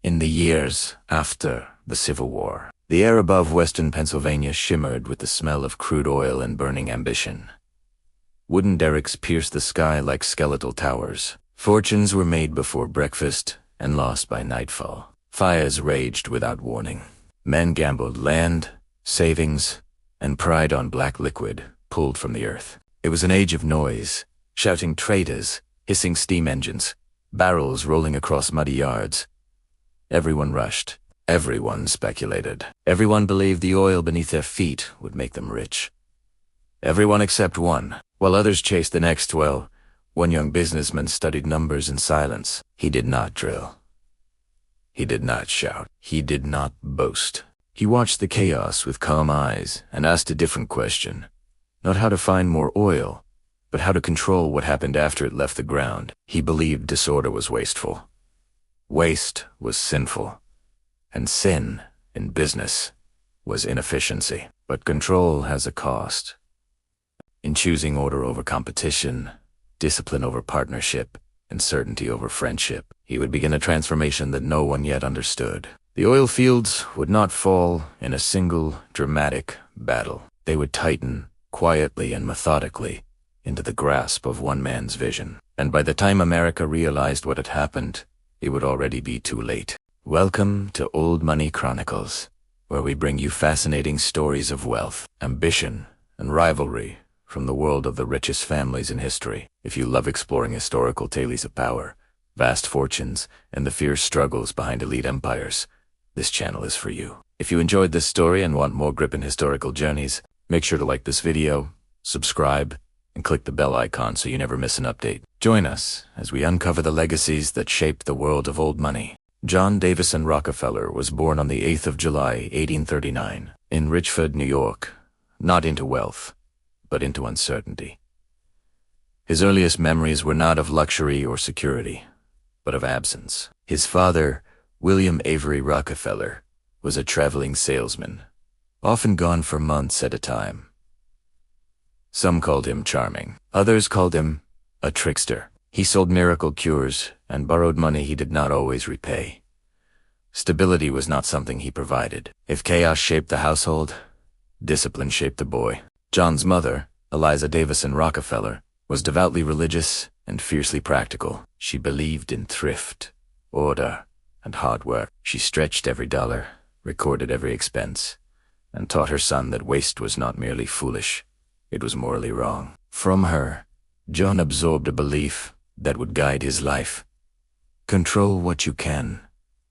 In the years after the Civil War, the air above western Pennsylvania shimmered with the smell of crude oil and burning ambition. Wooden derricks pierced the sky like skeletal towers. Fortunes were made before breakfast and lost by nightfall. Fires raged without warning. Men gambled land, savings, and pride on black liquid pulled from the earth. It was an age of noise, shouting traders, hissing steam engines, barrels rolling across muddy yards. Everyone rushed. Everyone speculated. Everyone believed the oil beneath their feet would make them rich. Everyone except one. While others chased the next well, one young businessman studied numbers in silence. He did not drill. He did not shout. He did not boast. He watched the chaos with calm eyes and asked a different question. Not how to find more oil, but how to control what happened after it left the ground. He believed disorder was wasteful. Waste was sinful. And sin, in business, was inefficiency. But control has a cost. In choosing order over competition, discipline over partnership, and certainty over friendship, he would begin a transformation that no one yet understood. The oil fields would not fall in a single dramatic battle. They would tighten, quietly and methodically, into the grasp of one man's vision. And by the time America realized what had happened, it would already be too late. Welcome to Old Money Chronicles, where we bring you fascinating stories of wealth, ambition, and rivalry from the world of the richest families in history. If you love exploring historical tales of power, vast fortunes, and the fierce struggles behind elite empires, this channel is for you. If you enjoyed this story and want more grip in historical journeys, make sure to like this video, subscribe, and click the bell icon so you never miss an update. Join us as we uncover the legacies that shaped the world of old money. John Davison Rockefeller was born on the 8th of July, 1839, in Richford, New York, not into wealth, but into uncertainty. His earliest memories were not of luxury or security, but of absence. His father, William Avery Rockefeller, was a traveling salesman, often gone for months at a time. Some called him charming. Others called him a trickster. He sold miracle cures and borrowed money he did not always repay. Stability was not something he provided. If chaos shaped the household, discipline shaped the boy. John's mother, Eliza Davison Rockefeller, was devoutly religious and fiercely practical. She believed in thrift, order, and hard work. She stretched every dollar, recorded every expense, and taught her son that waste was not merely foolish, it was morally wrong. From her, John absorbed a belief that would guide his life. Control what you can,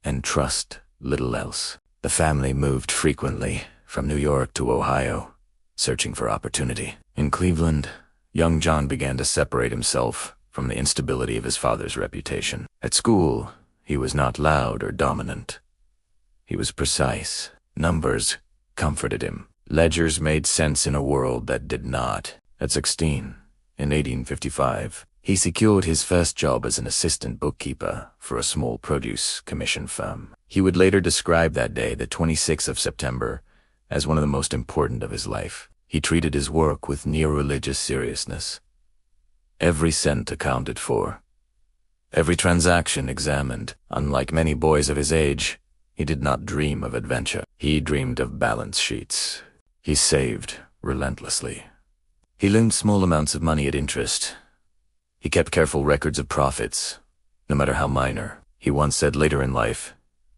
and trust little else. The family moved frequently from New York to Ohio, searching for opportunity. In Cleveland, young John began to separate himself from the instability of his father's reputation. At school, he was not loud or dominant. He was precise. Numbers comforted him. Ledgers made sense in a world that did not. At 16, in 1855, he secured his first job as an assistant bookkeeper for a small produce commission firm. He would later describe that day, the 26th of September, as one of the most important of his life. He treated his work with near-religious seriousness. Every cent accounted for. Every transaction examined. Unlike many boys of his age, he did not dream of adventure. He dreamed of balance sheets. He saved relentlessly. He loaned small amounts of money at interest. He kept careful records of profits, no matter how minor. He once said later in life,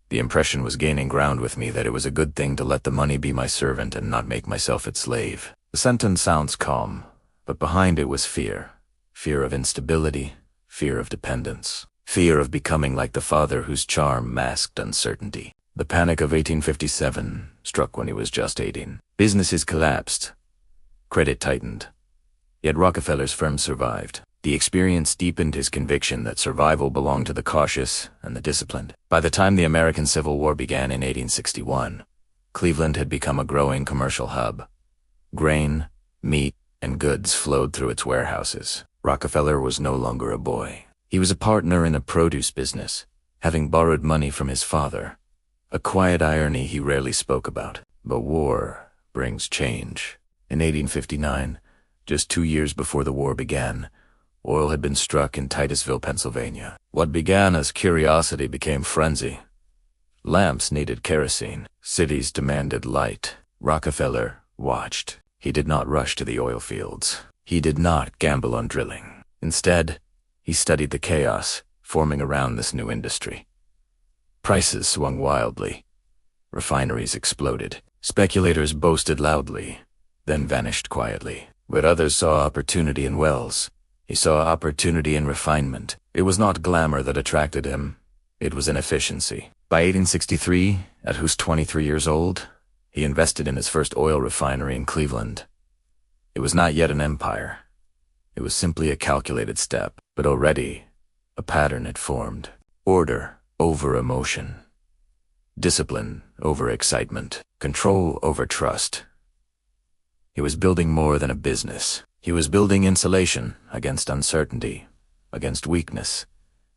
"The impression was gaining ground with me that it was a good thing to let the money be my servant and not make myself its slave." The sentence sounds calm, but behind it was fear. Fear of instability, fear of dependence, fear of becoming like the father whose charm masked uncertainty. The Panic of 1857 struck when he was just 18. Businesses collapsed. Credit tightened. Yet Rockefeller's firm survived. The experience deepened his conviction that survival belonged to the cautious and the disciplined. By the time the American Civil War began in 1861, Cleveland had become a growing commercial hub. Grain, meat, and goods flowed through its warehouses. Rockefeller was no longer a boy. He was a partner in a produce business, having borrowed money from his father, a quiet irony he rarely spoke about. But war brings change. In 1859, just 2 years before the war began, oil had been struck in Titusville, Pennsylvania. What began as curiosity became frenzy. Lamps needed kerosene. Cities demanded light. Rockefeller watched. He did not rush to the oil fields. He did not gamble on drilling. Instead, he studied the chaos forming around this new industry. Prices swung wildly. Refineries exploded. Speculators boasted loudly, then vanished quietly. But others saw opportunity in wells. He saw opportunity in refinement. It was not glamour that attracted him. It was inefficiency. By 1863, at who's 23 years old, he invested in his first oil refinery in Cleveland. It was not yet an empire. It was simply a calculated step, but already a pattern had formed. Order over emotion. Discipline over excitement. Control over trust. He was building more than a business. He was building insulation against uncertainty, against weakness,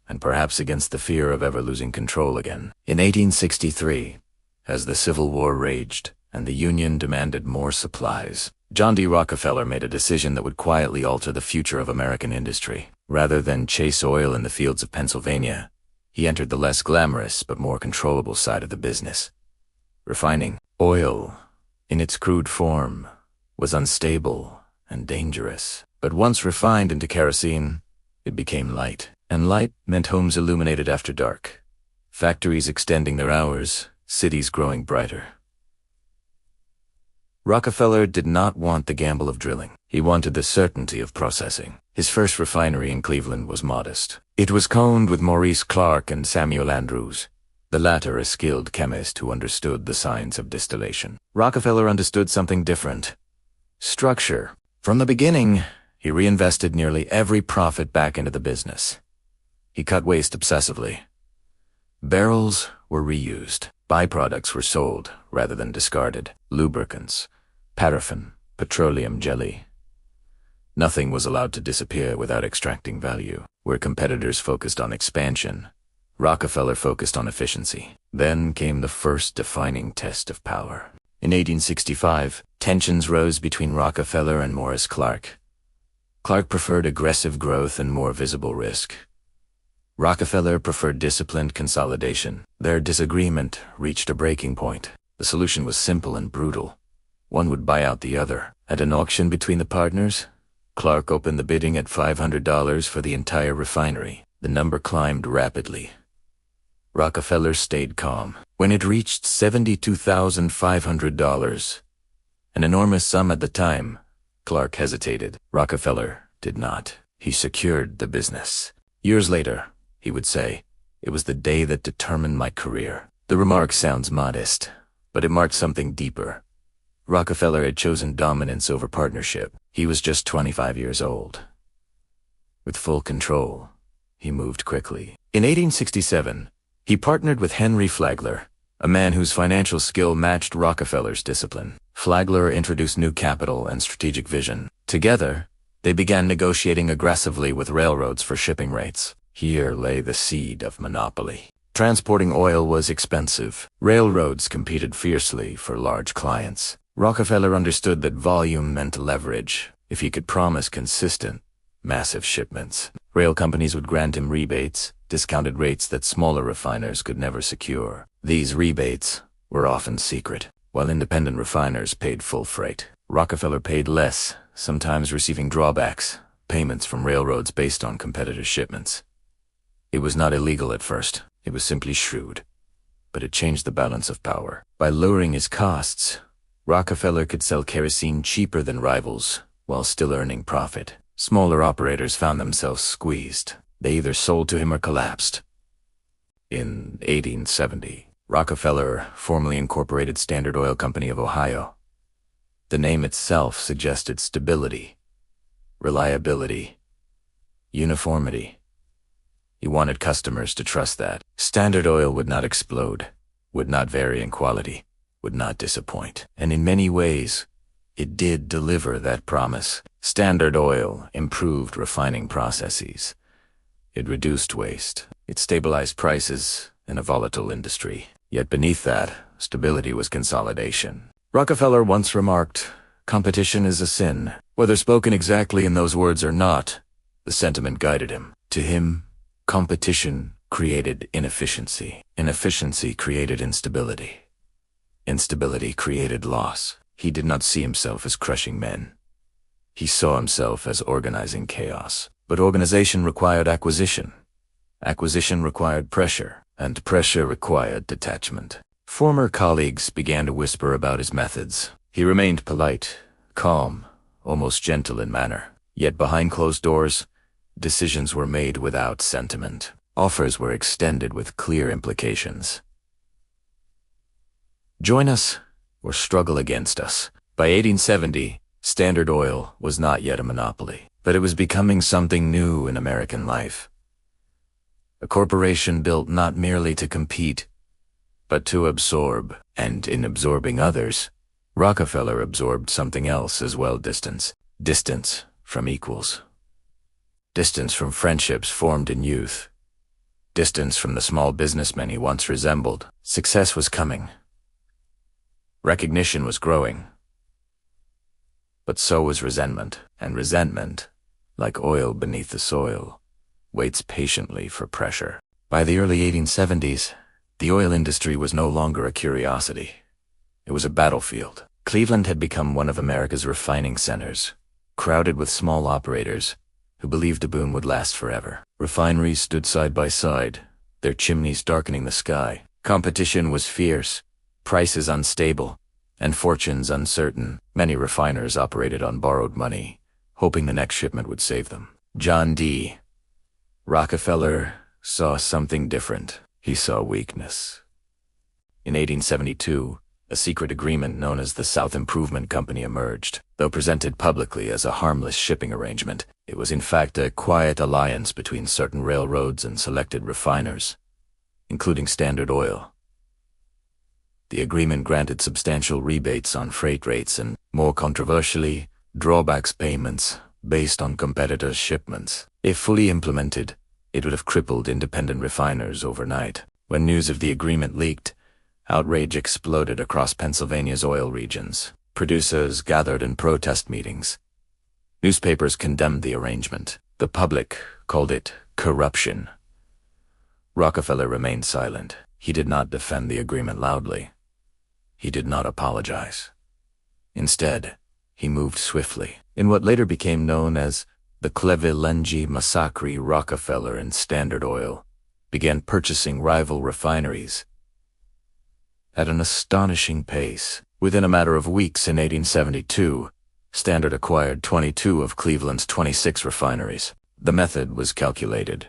and perhaps against the fear of ever losing control again. In 1863, as the Civil War raged and the Union demanded more supplies, John D. Rockefeller made a decision that would quietly alter the future of American industry. Rather than chase oil in the fields of Pennsylvania, he entered the less glamorous but more controllable side of the business. Refining. Oil, in its crude form, was unstable and dangerous. But once refined into kerosene, it became light. And light meant homes illuminated after dark, factories extending their hours, cities growing brighter. Rockefeller did not want the gamble of drilling. He wanted the certainty of processing. His first refinery in Cleveland was modest. It was owned with Maurice Clark and Samuel Andrews, the latter a skilled chemist who understood the science of distillation. Rockefeller understood something different. Structure. From the beginning, he reinvested nearly every profit back into the business. He cut waste obsessively. Barrels were reused. Byproducts were sold rather than discarded. Lubricants, paraffin, petroleum jelly. Nothing was allowed to disappear without extracting value. Where competitors focused on expansion, Rockefeller focused on efficiency. Then came the first defining test of power. In 1865, tensions rose between Rockefeller and Maurice Clark. Clark preferred aggressive growth and more visible risk. Rockefeller preferred disciplined consolidation. Their disagreement reached a breaking point. The solution was simple and brutal. One would buy out the other. At an auction between the partners, Clark opened the bidding at $500 for the entire refinery. The number climbed rapidly. Rockefeller stayed calm. When it reached $72,500, an enormous sum at the time, Clark hesitated. Rockefeller did not. He secured the business. Years later, he would say, "It was the day that determined my career." The remark sounds modest, but it marked something deeper. Rockefeller had chosen dominance over partnership. He was just 25 years old. With full control, he moved quickly. In 1867, he partnered with Henry Flagler, a man whose financial skill matched Rockefeller's discipline. Flagler introduced new capital and strategic vision. Together, they began negotiating aggressively with railroads for shipping rates. Here lay the seed of monopoly. Transporting oil was expensive. Railroads competed fiercely for large clients. Rockefeller understood that volume meant leverage. If he could promise consistent, massive shipments, rail companies would grant him rebates, discounted rates that smaller refiners could never secure. These rebates were often secret, while independent refiners paid full freight. Rockefeller paid less, sometimes receiving drawbacks, payments from railroads based on competitor shipments. It was not illegal at first. It was simply shrewd. But it changed the balance of power. By lowering his costs, Rockefeller could sell kerosene cheaper than rivals, while still earning profit. Smaller operators found themselves squeezed. They either sold to him or collapsed. In 1870, Rockefeller formally incorporated Standard Oil Company of Ohio. The name itself suggested stability, reliability, uniformity. He wanted customers to trust that Standard Oil would not explode, would not vary in quality, would not disappoint. And in many ways, it did deliver that promise. Standard Oil improved refining processes. It reduced waste. It stabilized prices in a volatile industry. Yet beneath that, stability was consolidation. Rockefeller once remarked, "Competition is a sin." Whether spoken exactly in those words or not, the sentiment guided him. To him, competition created inefficiency. Inefficiency created instability. Instability created loss. He did not see himself as crushing men. He saw himself as organizing chaos. But organization required acquisition. Acquisition required pressure, and pressure required detachment. Former colleagues began to whisper about his methods. He remained polite, calm, almost gentle in manner. Yet behind closed doors, decisions were made without sentiment. Offers were extended with clear implications. Join us or struggle against us. By 1870, Standard Oil was not yet a monopoly, but it was becoming something new in American life. A corporation built not merely to compete, but to absorb, and in absorbing others, Rockefeller absorbed something else as well: distance. Distance from equals. Distance from friendships formed in youth. Distance from the small businessmen he once resembled. Success was coming. Recognition was growing. But so was resentment, and resentment, like oil beneath the soil, waits patiently for pressure. By the early 1870s, the oil industry was no longer a curiosity. It was a battlefield. Cleveland had become one of America's refining centers, crowded with small operators who believed the boom would last forever. Refineries stood side by side, their chimneys darkening the sky. Competition was fierce, prices unstable, and fortunes uncertain. Many refiners operated on borrowed money, hoping the next shipment would save them. John D. Rockefeller saw something different. He saw weakness. In 1872, a secret agreement known as the South Improvement Company emerged. Though presented publicly as a harmless shipping arrangement, it was in fact a quiet alliance between certain railroads and selected refiners, including Standard Oil. The agreement granted substantial rebates on freight rates and, more controversially, drawbacks payments based on competitors' shipments. If fully implemented, it would have crippled independent refiners overnight. When news of the agreement leaked, outrage exploded across Pennsylvania's oil regions. Producers gathered in protest meetings. Newspapers condemned the arrangement. The public called it corruption. Rockefeller remained silent. He did not defend the agreement loudly. He did not apologize. Instead, he moved swiftly. In what later became known as the Cleveland Massacre, Rockefeller and Standard Oil began purchasing rival refineries at an astonishing pace. Within a matter of weeks in 1872, Standard acquired 22 of Cleveland's 26 refineries. The method was calculated.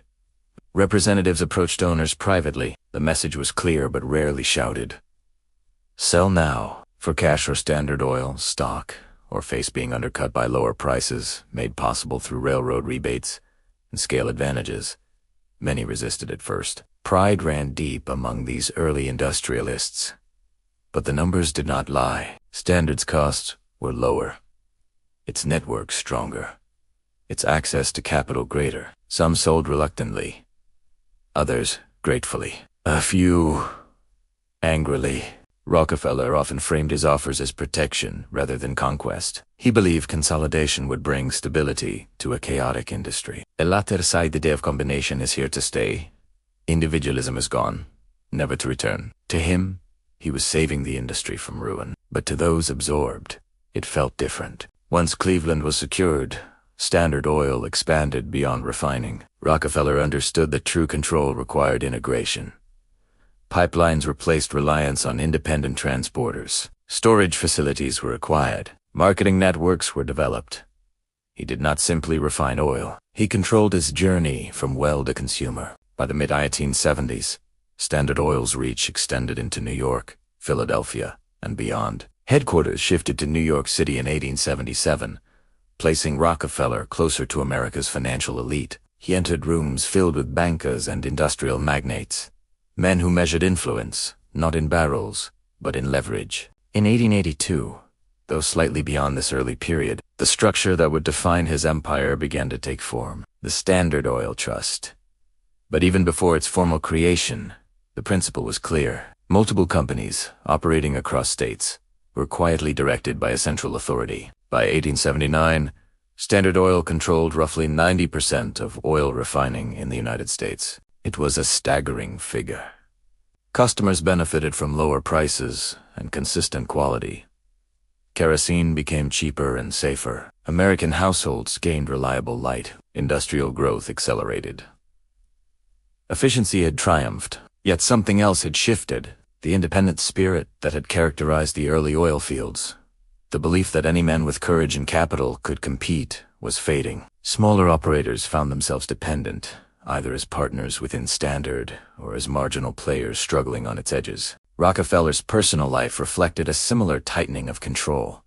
Representatives approached owners privately. The message was clear but rarely shouted. Sell now for cash or Standard Oil stock, or face being undercut by lower prices made possible through railroad rebates and scale advantages. Many resisted at first. Pride ran deep among these early industrialists. But the numbers did not lie. Standard's costs were lower, its network stronger, its access to capital greater. Some sold reluctantly, others gratefully, a few angrily. Rockefeller often framed his offers as protection rather than conquest. He believed consolidation would bring stability to a chaotic industry. The latter side of combination is here to stay. Individualism is gone, never to return. To him, he was saving the industry from ruin. But to those absorbed, it felt different. Once Cleveland was secured, Standard Oil expanded beyond refining. Rockefeller understood that true control required integration. Pipelines replaced reliance on independent transporters. Storage facilities were acquired. Marketing networks were developed. He did not simply refine oil. He controlled its journey from well to consumer. By the mid-1870s, Standard Oil's reach extended into New York, Philadelphia, and beyond. Headquarters shifted to New York City in 1877, placing Rockefeller closer to America's financial elite. He entered rooms filled with bankers and industrial magnates. Men who measured influence, not in barrels, but in leverage. In 1882, though slightly beyond this early period, the structure that would define his empire began to take form: the Standard Oil Trust. But even before its formal creation, the principle was clear. Multiple companies, operating across states, were quietly directed by a central authority. By 1879, Standard Oil controlled roughly 90% of oil refining in the United States. It was a staggering figure. Customers benefited from lower prices and consistent quality. Kerosene became cheaper and safer. American households gained reliable light. Industrial growth accelerated. Efficiency had triumphed, yet something else had shifted. The independent spirit that had characterized the early oil fields. The belief that any man with courage and capital could compete was fading. Smaller operators found themselves dependent, either as partners within Standard or as marginal players struggling on its edges. Rockefeller's personal life reflected a similar tightening of control.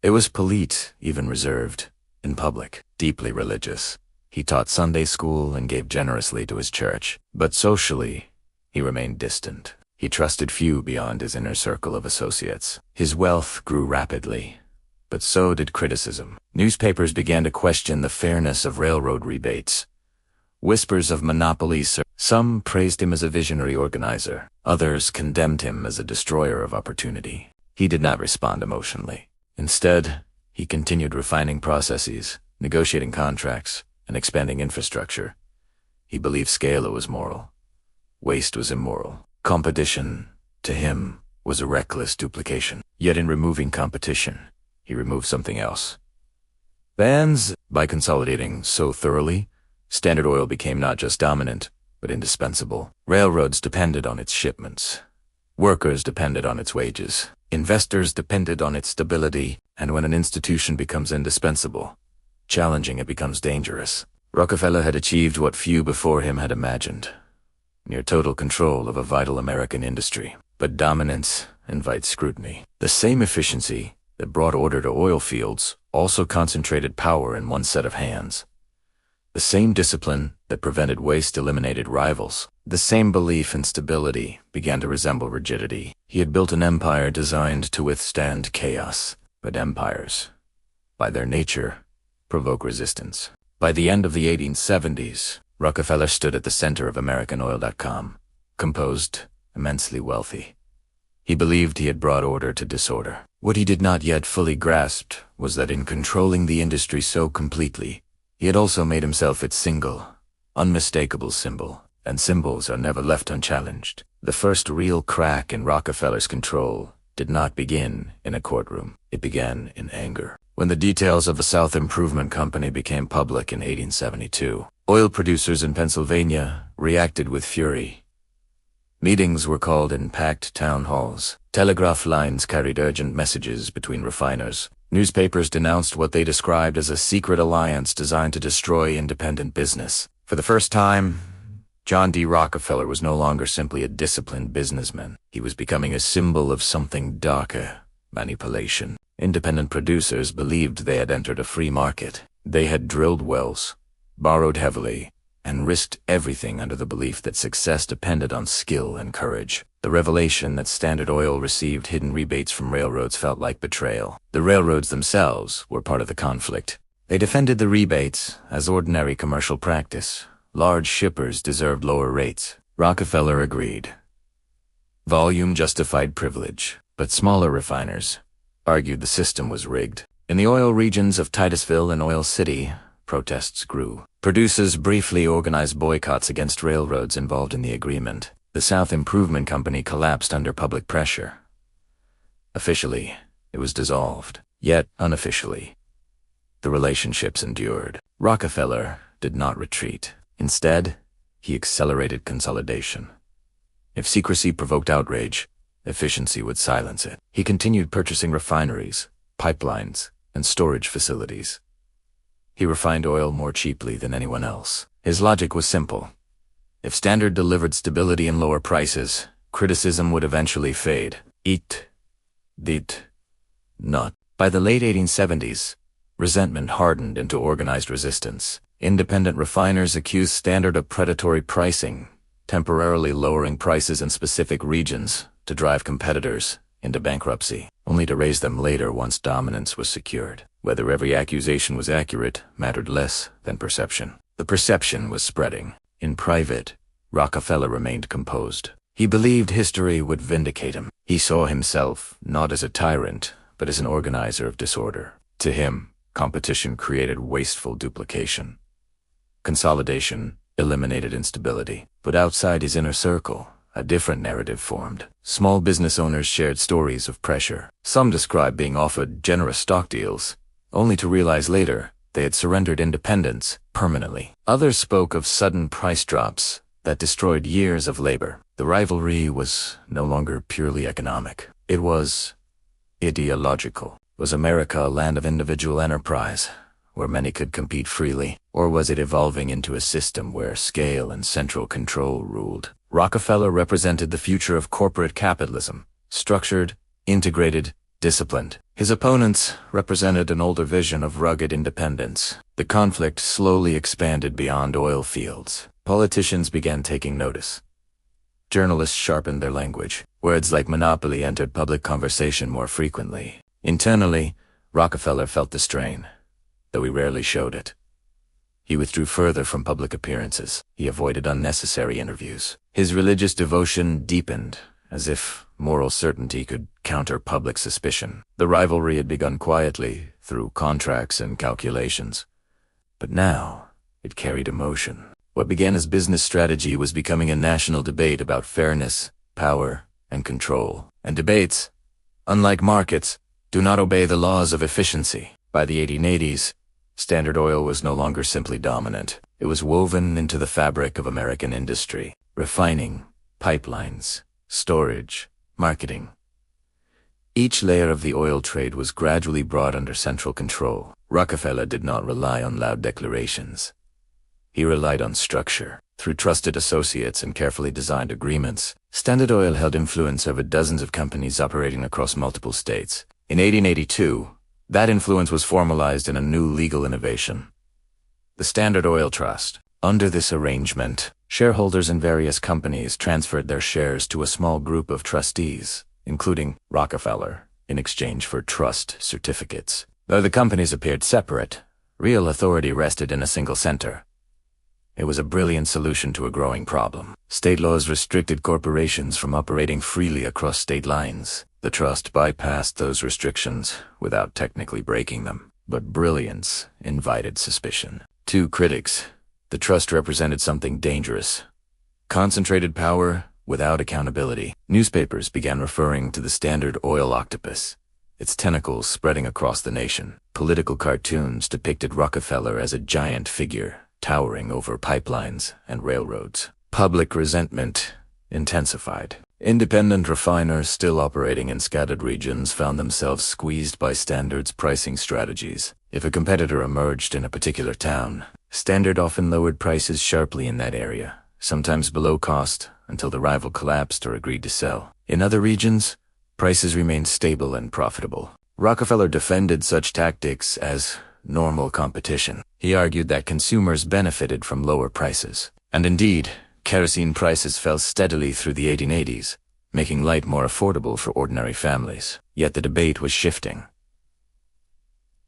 It was polite, even reserved, in public, deeply religious. He taught Sunday school and gave generously to his church. But socially, he remained distant. He trusted few beyond his inner circle of associates. His wealth grew rapidly, but so did criticism. Newspapers began to question the fairness of railroad rebates. Whispers of monopolies. Some praised him as a visionary organizer. Others condemned him as a destroyer of opportunity. He did not respond emotionally. Instead, he continued refining processes, negotiating contracts, and expanding infrastructure. He believed scale was moral. Waste was immoral. Competition, to him, was a reckless duplication. Yet in removing competition, he removed something else. By consolidating so thoroughly, Standard Oil became not just dominant, but indispensable. Railroads depended on its shipments. Workers depended on its wages. Investors depended on its stability, and when an institution becomes indispensable, challenging it becomes dangerous. Rockefeller had achieved what few before him had imagined. Near total control of a vital American industry. But dominance invites scrutiny. The same efficiency that brought order to oil fields also concentrated power in one set of hands. The same discipline that prevented waste eliminated rivals. The same belief in stability began to resemble rigidity. He had built an empire designed to withstand chaos. But empires, by their nature, provoke resistance. By the end of the 1870s, Rockefeller stood at the center of AmericanOil.com, composed, immensely wealthy. He believed he had brought order to disorder. What he did not yet fully grasp was that in controlling the industry so completely, he had also made himself its single, unmistakable symbol, and symbols are never left unchallenged. The first real crack in Rockefeller's control did not begin in a courtroom. It began in anger. When the details of the South Improvement Company became public in 1872, oil producers in Pennsylvania reacted with fury. Meetings were called in packed town halls. Telegraph lines carried urgent messages between refiners. Newspapers denounced what they described as a secret alliance designed to destroy independent business. For the first time, John D. Rockefeller was no longer simply a disciplined businessman. He was becoming a symbol of something darker: manipulation. Independent producers believed they had entered a free market. They had drilled wells, borrowed heavily, and risked everything under the belief that success depended on skill and courage. The revelation that Standard Oil received hidden rebates from railroads felt like betrayal. The railroads themselves were part of the conflict. They defended the rebates as ordinary commercial practice. Large shippers deserved lower rates. Rockefeller agreed. Volume justified privilege, but smaller refiners argued the system was rigged. In the oil regions of Titusville and Oil City, protests grew. Producers briefly organized boycotts against railroads involved in the agreement. The South Improvement Company collapsed under public pressure. Officially, it was dissolved. Yet, unofficially, the relationships endured. Rockefeller did not retreat. Instead, he accelerated consolidation. If secrecy provoked outrage, efficiency would silence it. He continued purchasing refineries, pipelines, and storage facilities. He refined oil more cheaply than anyone else. His logic was simple. If Standard delivered stability and lower prices, criticism would eventually fade. It did not. By the late 1870s, resentment hardened into organized resistance. Independent refiners accused Standard of predatory pricing, temporarily lowering prices in specific regions to drive competitors into bankruptcy, only to raise them later once dominance was secured. Whether every accusation was accurate mattered less than perception. The perception was spreading. In private, Rockefeller remained composed. He believed history would vindicate him. He saw himself not as a tyrant, but as an organizer of disorder. To him, competition created wasteful duplication. Consolidation eliminated instability. But outside his inner circle, a different narrative formed. Small business owners shared stories of pressure. Some described being offered generous stock deals, only to realize later they had surrendered independence permanently. Others spoke of sudden price drops that destroyed years of labor. The rivalry was no longer purely economic. It was ideological. Was America a land of individual enterprise, where many could compete freely, or was it evolving into a system where scale and central control ruled? Rockefeller represented the future of corporate capitalism, structured, integrated, disciplined. His opponents represented an older vision of rugged independence. The conflict slowly expanded beyond oil fields. Politicians began taking notice. Journalists sharpened their language. Words like monopoly entered public conversation more frequently. Internally, Rockefeller felt the strain, though he rarely showed it. He withdrew further from public appearances. He avoided unnecessary interviews. His religious devotion deepened, as if moral certainty could counter public suspicion. The rivalry had begun quietly, through contracts and calculations. But now, it carried emotion. What began as business strategy was becoming a national debate about fairness, power, and control. And debates, unlike markets, do not obey the laws of efficiency. By the 1880s, Standard Oil was no longer simply dominant. It was woven into the fabric of American industry. Refining, pipelines, storage, marketing. Each layer of the oil trade was gradually brought under central control. Rockefeller did not rely on loud declarations. He relied on structure. Through trusted associates and carefully designed agreements, Standard Oil held influence over dozens of companies operating across multiple states. In 1882, that influence was formalized in a new legal innovation, the Standard Oil Trust. Under this arrangement, shareholders in various companies transferred their shares to a small group of trustees, including Rockefeller, in exchange for trust certificates. Though the companies appeared separate, real authority rested in a single center. It was a brilliant solution to a growing problem. State laws restricted corporations from operating freely across state lines. The trust bypassed those restrictions without technically breaking them. But brilliance invited suspicion. To critics, the trust represented something dangerous. Concentrated power without accountability. Newspapers began referring to the Standard Oil octopus, its tentacles spreading across the nation. Political cartoons depicted Rockefeller as a giant figure, towering over pipelines and railroads. Public resentment intensified. Independent refiners still operating in scattered regions found themselves squeezed by Standard's pricing strategies. If a competitor emerged in a particular town, Standard often lowered prices sharply in that area, sometimes below cost, until the rival collapsed or agreed to sell. In other regions, prices remained stable and profitable. Rockefeller defended such tactics as normal competition. He argued that consumers benefited from lower prices. And indeed, kerosene prices fell steadily through the 1880s, making light more affordable for ordinary families. Yet the debate was shifting.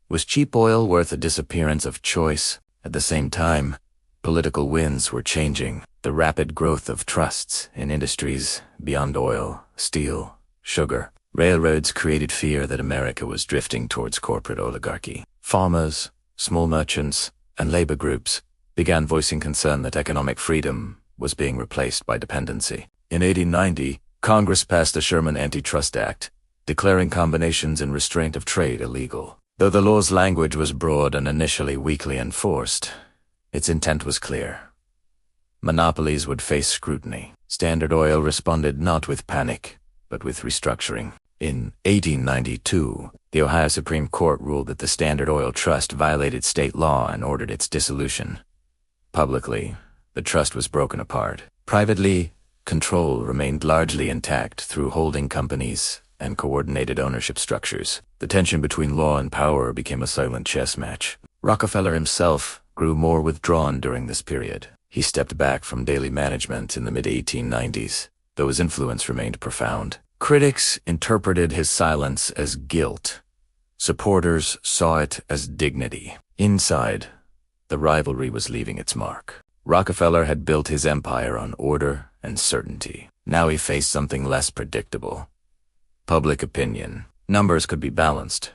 Was cheap oil worth the disappearance of choice? At the same time, political winds were changing. The rapid growth of trusts in industries beyond oil, steel, sugar, railroads created fear that America was drifting towards corporate oligarchy. Farmers, small merchants, and labor groups began voicing concern that economic freedom was being replaced by dependency. In 1890, Congress passed the Sherman Antitrust Act, declaring combinations and restraint of trade illegal. Though the law's language was broad and initially weakly enforced, its intent was clear. Monopolies would face scrutiny. Standard Oil responded not with panic, but with restructuring. In 1892, the Ohio Supreme Court ruled that the Standard Oil Trust violated state law and ordered its dissolution. Publicly, the trust was broken apart. Privately, control remained largely intact through holding companies and coordinated ownership structures. The tension between law and power became a silent chess match. Rockefeller himself grew more withdrawn during this period. He stepped back from daily management in the mid-1890s, though his influence remained profound. Critics interpreted his silence as guilt. Supporters saw it as dignity. Inside, the rivalry was leaving its mark. Rockefeller had built his empire on order and certainty. Now he faced something less predictable. Public opinion. Numbers could be balanced.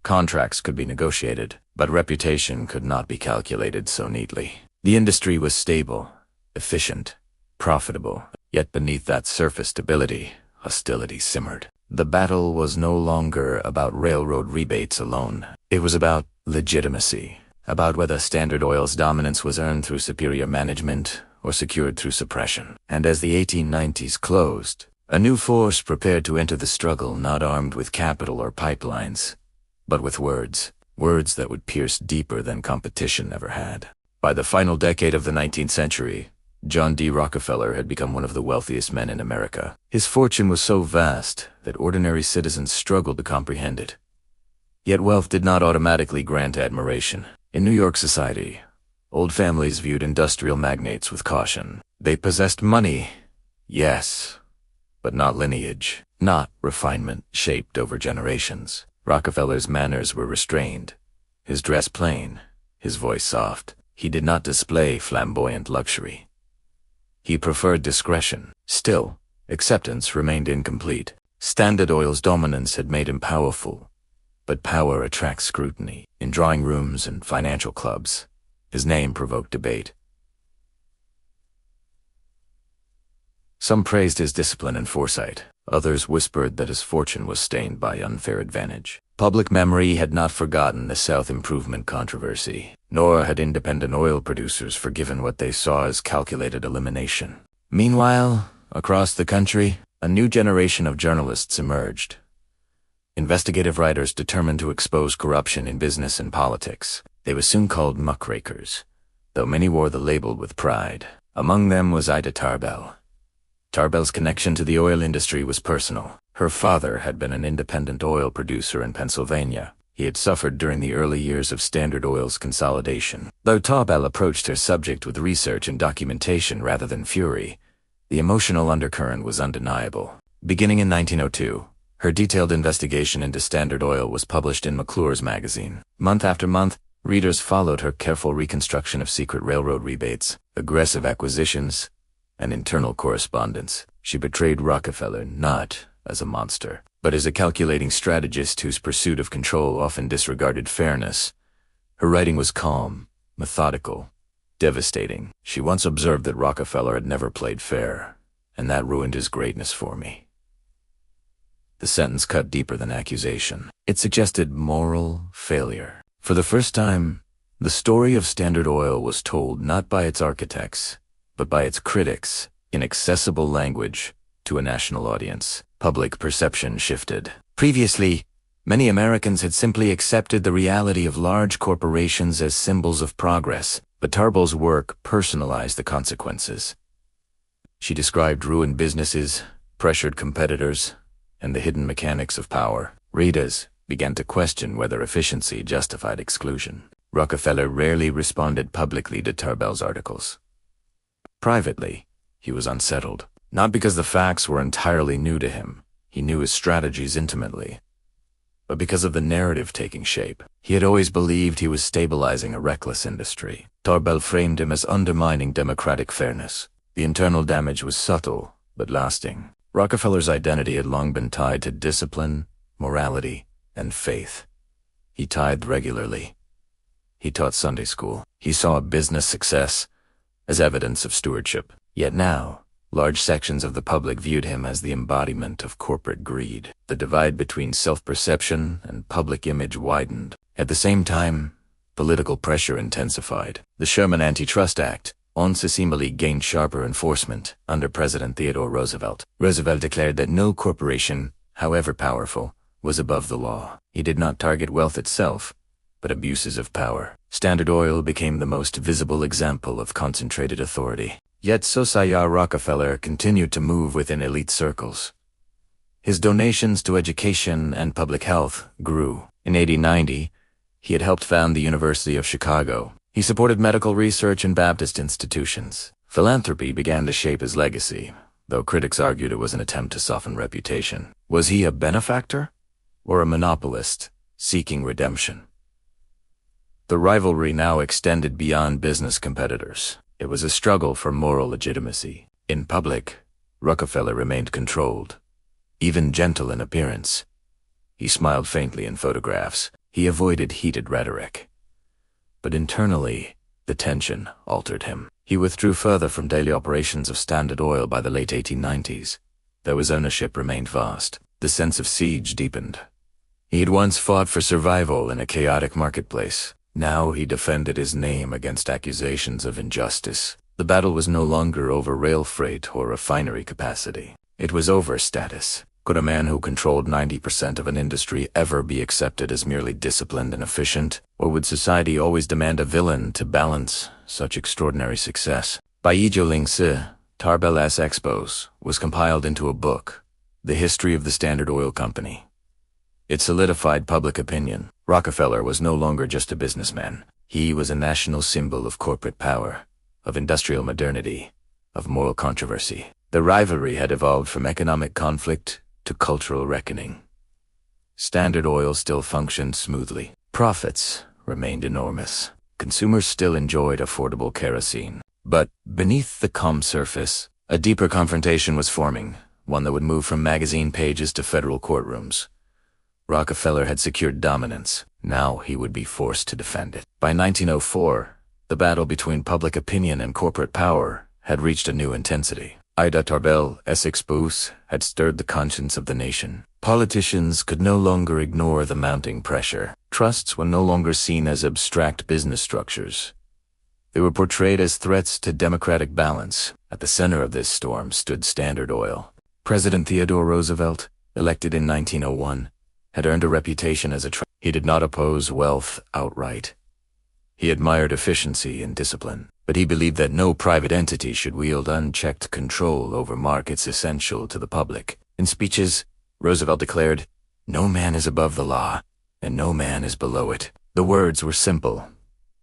Contracts could be negotiated, but reputation could not be calculated so neatly. The industry was stable, efficient, profitable, yet beneath that surface stability, hostility simmered. The battle was no longer about railroad rebates alone. It was about legitimacy, about whether Standard Oil's dominance was earned through superior management or secured through suppression. And as the 1890s closed, a new force prepared to enter the struggle, not armed with capital or pipelines, but with words that would pierce deeper than competition ever had. By the final decade of the 19th century, John D. Rockefeller had become one of the wealthiest men in America. His fortune was so vast that ordinary citizens struggled to comprehend it. Yet wealth did not automatically grant admiration. In New York society, old families viewed industrial magnates with caution. They possessed money, yes, but not lineage, not refinement shaped over generations. Rockefeller's manners were restrained, his dress plain, his voice soft. He did not display flamboyant luxury. He preferred discretion. Still, acceptance remained incomplete. Standard Oil's dominance had made him powerful, but power attracts scrutiny. In drawing rooms and financial clubs, his name provoked debate. Some praised his discipline and foresight. Others whispered that his fortune was stained by unfair advantage. Public memory had not forgotten the South Improvement controversy, nor had independent oil producers forgiven what they saw as calculated elimination. Meanwhile, across the country, a new generation of journalists emerged. Investigative writers determined to expose corruption in business and politics. They were soon called muckrakers, though many wore the label with pride. Among them was Ida Tarbell. Tarbell's connection to the oil industry was personal. Her father had been an independent oil producer in Pennsylvania. He had suffered during the early years of Standard Oil's consolidation. Though Tarbell approached her subject with research and documentation rather than fury, the emotional undercurrent was undeniable. Beginning in 1902, her detailed investigation into Standard Oil was published in McClure's magazine. Month after month, readers followed her careful reconstruction of secret railroad rebates, aggressive acquisitions, and internal correspondence. She betrayed Rockefeller not as a monster, but as a calculating strategist whose pursuit of control often disregarded fairness. Her writing was calm, methodical, devastating. She once observed that Rockefeller had never played fair, and that ruined his greatness for me. The sentence cut deeper than accusation. It suggested moral failure. For the first time, the story of Standard Oil was told not by its architects, but by its critics, in accessible language to a national audience. Public perception shifted. Previously, many Americans had simply accepted the reality of large corporations as symbols of progress, but Tarbell's work personalized the consequences. She described ruined businesses, pressured competitors, and the hidden mechanics of power. Readers began to question whether efficiency justified exclusion. Rockefeller rarely responded publicly to Tarbell's articles. Privately, he was unsettled. Not because the facts were entirely new to him, he knew his strategies intimately, but because of the narrative taking shape. He had always believed he was stabilizing a reckless industry. Tarbell framed him as undermining democratic fairness. The internal damage was subtle, but lasting. Rockefeller's identity had long been tied to discipline, morality, and faith. He tithed regularly. He taught Sunday school. He saw business success as evidence of stewardship. Yet now, large sections of the public viewed him as the embodiment of corporate greed. The divide between self-perception and public image widened. At the same time, political pressure intensified. The Sherman Antitrust Act, unceasingly gained sharper enforcement under President Theodore Roosevelt. Roosevelt declared that no corporation, however powerful, was above the law. He did not target wealth itself, but abuses of power. Standard Oil became the most visible example of concentrated authority. Yet Josiah Rockefeller continued to move within elite circles. His donations to education and public health grew. In 1890, he had helped found the University of Chicago. He supported medical research and Baptist institutions. Philanthropy began to shape his legacy, though critics argued it was an attempt to soften reputation. Was he a benefactor or a monopolist seeking redemption? The rivalry now extended beyond business competitors. It was a struggle for moral legitimacy. In public, Rockefeller remained controlled, even gentle in appearance. He smiled faintly in photographs. He avoided heated rhetoric. But internally, The tension altered him. He withdrew further from daily operations of Standard Oil by the late 1890s, though his ownership remained vast. The sense of siege deepened. He had once fought for survival in a chaotic marketplace. Now he defended his name against accusations of injustice. The battle was no longer over rail freight or refinery capacity. It was over status. Could a man who controlled 90% of an industry ever be accepted as merely disciplined and efficient? Or would society always demand a villain to balance such extraordinary success? By Ijo Ling Si, Tarbell S. Expos was compiled into a book, The History of the Standard Oil Company. It solidified public opinion. Rockefeller was no longer just a businessman. He was a national symbol of corporate power, of industrial modernity, of moral controversy. The rivalry had evolved from economic conflict to cultural reckoning. Standard Oil still functioned smoothly. Profits remained enormous. Consumers still enjoyed affordable kerosene. But beneath the calm surface, a deeper confrontation was forming, one that would move from magazine pages to federal courtrooms. Rockefeller had secured dominance. Now he would be forced to defend it. By 1904, the battle between public opinion and corporate power had reached a new intensity. Ida Tarbell Expos had stirred the conscience of the nation. Politicians could no longer ignore the mounting pressure. Trusts were no longer seen as abstract business structures. They were portrayed as threats to democratic balance. At the center of this storm stood Standard Oil. President Theodore Roosevelt, elected in 1901, had earned a reputation as a he did not oppose wealth outright. He admired efficiency and discipline, but he believed that no private entity should wield unchecked control over markets essential to the public. In speeches, Roosevelt declared, "No man is above the law, and no man is below it." The words were simple,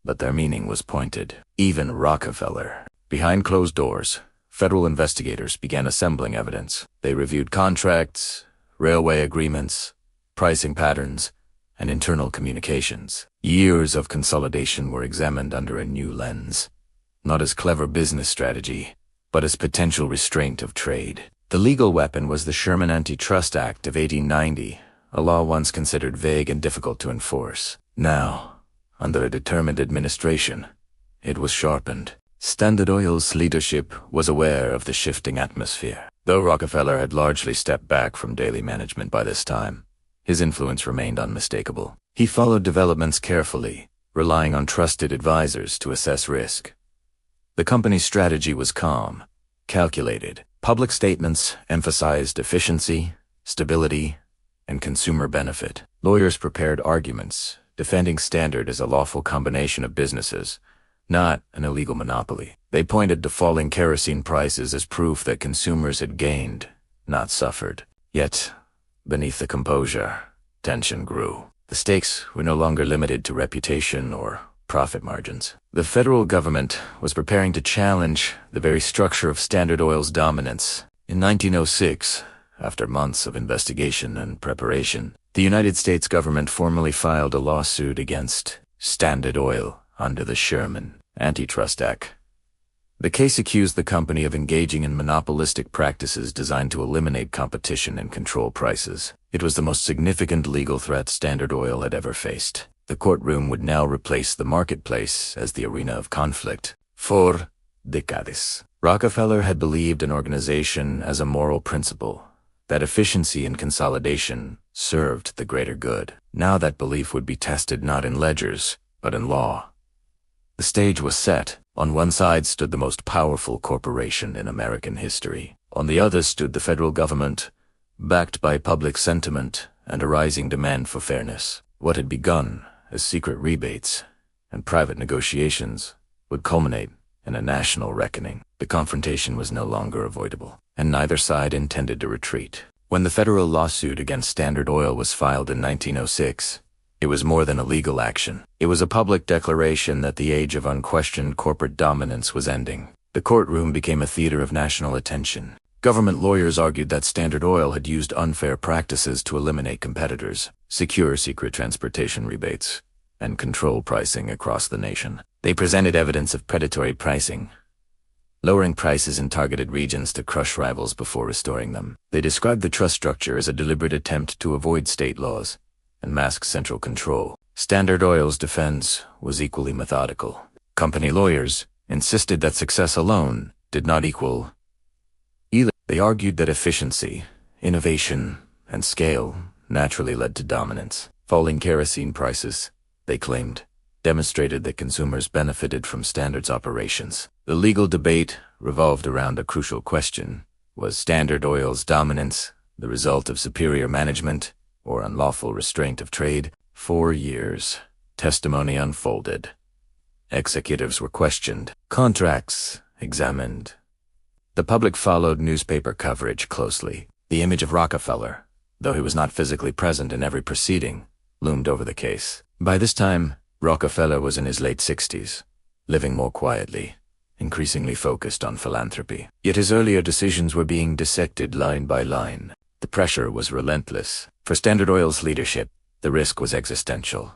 but their meaning was pointed. Even Rockefeller. Behind closed doors, federal investigators began assembling evidence. They reviewed contracts, railway agreements, pricing patterns, and internal communications. Years of consolidation were examined under a new lens, not as clever business strategy, but as potential restraint of trade. The legal weapon was the Sherman Antitrust Act of 1890, a law once considered vague and difficult to enforce. Now, under a determined administration, it was sharpened. Standard Oil's leadership was aware of the shifting atmosphere. Though Rockefeller had largely stepped back from daily management by this time, his influence remained unmistakable. He followed developments carefully, relying on trusted advisors to assess risk. The company's strategy was calm, calculated. Public statements emphasized efficiency, stability, and consumer benefit. Lawyers prepared arguments, defending Standard as a lawful combination of businesses, not an illegal monopoly. They pointed to falling kerosene prices as proof that consumers had gained, not suffered. Yet, beneath the composure, tension grew. The stakes were no longer limited to reputation or profit margins. The federal government was preparing to challenge the very structure of Standard Oil's dominance. In 1906, after months of investigation and preparation, the United States government formally filed a lawsuit against Standard Oil under the Sherman Antitrust Act. The case accused the company of engaging in monopolistic practices designed to eliminate competition and control prices. It was the most significant legal threat Standard Oil had ever faced. The courtroom would now replace the marketplace as the arena of conflict. For decades, Rockefeller had believed in organization as a moral principle, that efficiency and consolidation served the greater good. Now that belief would be tested not in ledgers, but in law. The stage was set. On one side stood the most powerful corporation in American history. On the other stood the federal government, backed by public sentiment and a rising demand for fairness. What had begun as secret rebates and private negotiations would culminate in a national reckoning. The confrontation was no longer avoidable, and neither side intended to retreat. When the federal lawsuit against Standard Oil was filed in 1906, it was more than a legal action. It was a public declaration that the age of unquestioned corporate dominance was ending. The courtroom became a theater of national attention. Government lawyers argued that Standard Oil had used unfair practices to eliminate competitors, secure secret transportation rebates, and control pricing across the nation. They presented evidence of predatory pricing, lowering prices in targeted regions to crush rivals before restoring them. They described the trust structure as a deliberate attempt to avoid state laws and mask central control. Standard Oil's defense was equally methodical. Company lawyers insisted that success alone did not equal either. They argued that efficiency, innovation, and scale naturally led to dominance. Falling kerosene prices, they claimed, demonstrated that consumers benefited from Standard's operations. The legal debate revolved around a crucial question: was Standard Oil's dominance the result of superior management or unlawful restraint of trade? For years, testimony unfolded. Executives were questioned, contracts examined. The public followed newspaper coverage closely. The image of Rockefeller, though he was not physically present in every proceeding, loomed over the case. By this time, Rockefeller was in his late 60s, living more quietly, increasingly focused on philanthropy. Yet his earlier decisions were being dissected line by line. The pressure was relentless. For Standard Oil's leadership, the risk was existential.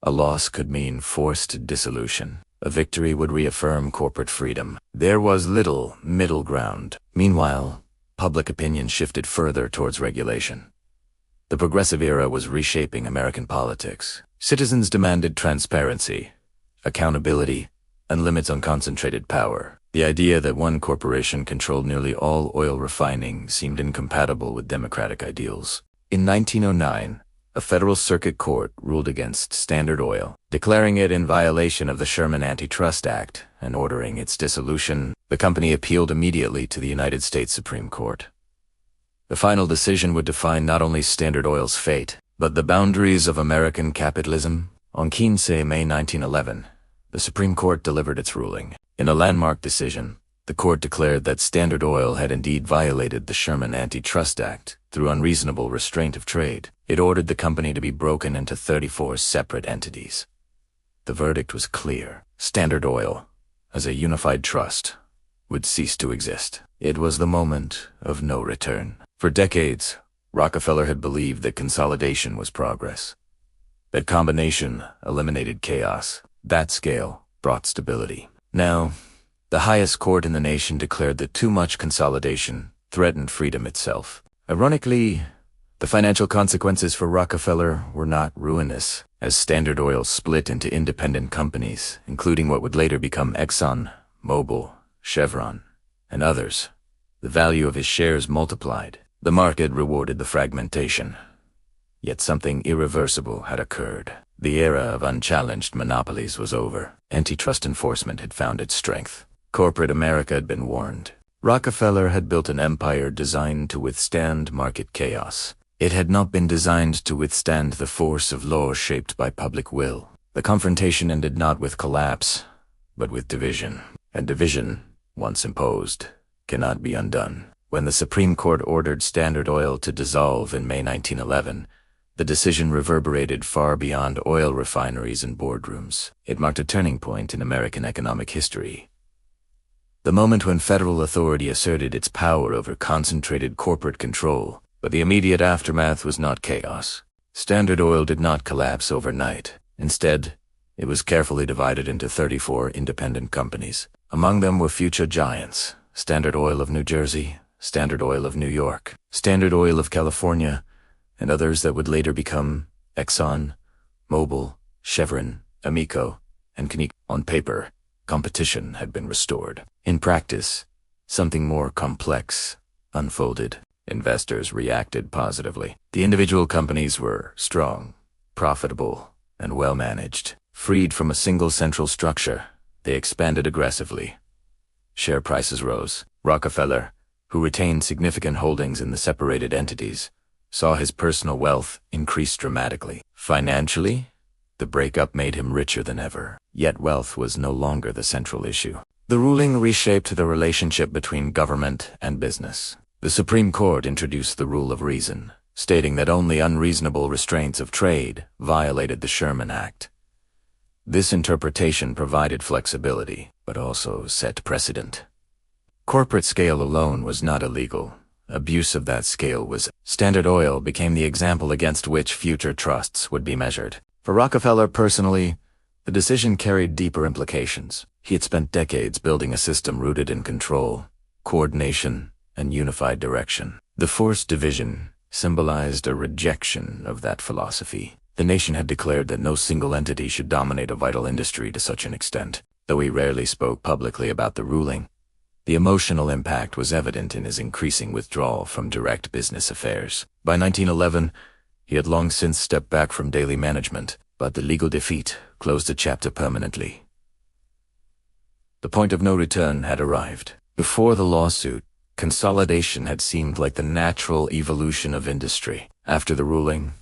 A loss could mean forced dissolution. A victory would reaffirm corporate freedom. There was little middle ground. Meanwhile, public opinion shifted further towards regulation. The progressive era was reshaping American politics. Citizens demanded transparency, accountability, and limits on concentrated power. The idea that one corporation controlled nearly all oil refining seemed incompatible with democratic ideals. In 1909, a federal circuit court ruled against Standard Oil, declaring it in violation of the Sherman Antitrust Act and ordering its dissolution. The company appealed immediately to the United States Supreme Court. The final decision would define not only Standard Oil's fate, but the boundaries of American capitalism. On 15 May 1911, the Supreme Court delivered its ruling. In a landmark decision, the court declared that Standard Oil had indeed violated the Sherman Antitrust Act through unreasonable restraint of trade. It ordered the company to be broken into 34 separate entities. The verdict was clear. Standard Oil, as a unified trust, would cease to exist. It was the moment of no return. For decades, Rockefeller had believed that consolidation was progress. That combination eliminated chaos. That scale brought stability. Now, the highest court in the nation declared that too much consolidation threatened freedom itself. Ironically, the financial consequences for Rockefeller were not ruinous. As Standard Oil split into independent companies, including what would later become Exxon, Mobil, Chevron, and others, the value of his shares multiplied. The market rewarded the fragmentation. Yet something irreversible had occurred. The era of unchallenged monopolies was over. Antitrust enforcement had found its strength. Corporate America had been warned. Rockefeller had built an empire designed to withstand market chaos. It had not been designed to withstand the force of law shaped by public will. The confrontation ended not with collapse, but with division. And division, once imposed, cannot be undone. When the Supreme Court ordered Standard Oil to dissolve in May 1911, the decision reverberated far beyond oil refineries and boardrooms. It marked a turning point in American economic history. The moment when federal authority asserted its power over concentrated corporate control. But the immediate aftermath was not chaos. Standard Oil did not collapse overnight. Instead, it was carefully divided into 34 independent companies. Among them were future giants: Standard Oil of New Jersey, Standard Oil of New York, Standard Oil of California, and others that would later become Exxon, Mobil, Chevron, Amico, and Conoco. On paper, competition had been restored. In practice, something more complex unfolded. Investors reacted positively. The individual companies were strong, profitable, and well-managed. Freed from a single central structure, they expanded aggressively. Share prices rose. Rockefeller, who retained significant holdings in the separated entities, saw his personal wealth increase dramatically. Financially, the breakup made him richer than ever. Yet wealth was no longer the central issue. The ruling reshaped the relationship between government and business. The Supreme Court introduced the rule of reason, stating that only unreasonable restraints of trade violated the Sherman Act. This interpretation provided flexibility, but also set precedent. Corporate scale alone was not illegal. Abuse of that scale was. Standard Oil became the example against which future trusts would be measured. For Rockefeller personally, the decision carried deeper implications. He had spent decades building a system rooted in control, coordination, and unified direction. The forced division symbolized a rejection of that philosophy. The nation had declared that no single entity should dominate a vital industry to such an extent. Though he rarely spoke publicly about the ruling, the emotional impact was evident in his increasing withdrawal from direct business affairs. By 1911, he had long since stepped back from daily management, but the legal defeat closed the chapter permanently. The point of no return had arrived. Before the lawsuit, consolidation had seemed like the natural evolution of industry. After the ruling,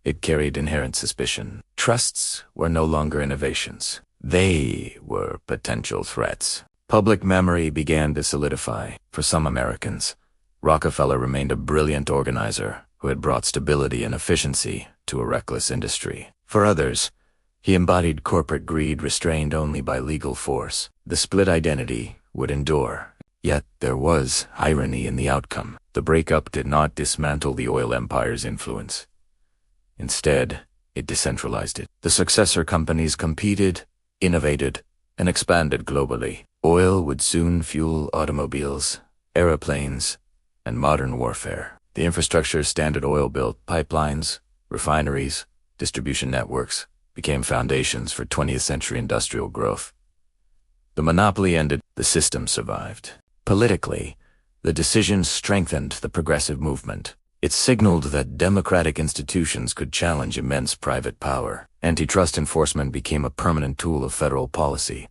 it carried inherent suspicion. Trusts were no longer innovations. They were potential threats. Public memory began to solidify. For some Americans, Rockefeller remained a brilliant organizer who had brought stability and efficiency to a reckless industry. For others, he embodied corporate greed restrained only by legal force. The split identity would endure. Yet there was irony in the outcome. The breakup did not dismantle the oil empire's influence. Instead, it decentralized it. The successor companies competed, innovated, and expanded globally. Oil would soon fuel automobiles, aeroplanes, and modern warfare. The infrastructure Standard Oil built, pipelines, refineries, distribution networks, became foundations for 20th century industrial growth. The monopoly ended, the system survived. Politically, the decision strengthened the progressive movement. It signaled that democratic institutions could challenge immense private power. Antitrust enforcement became a permanent tool of federal policy,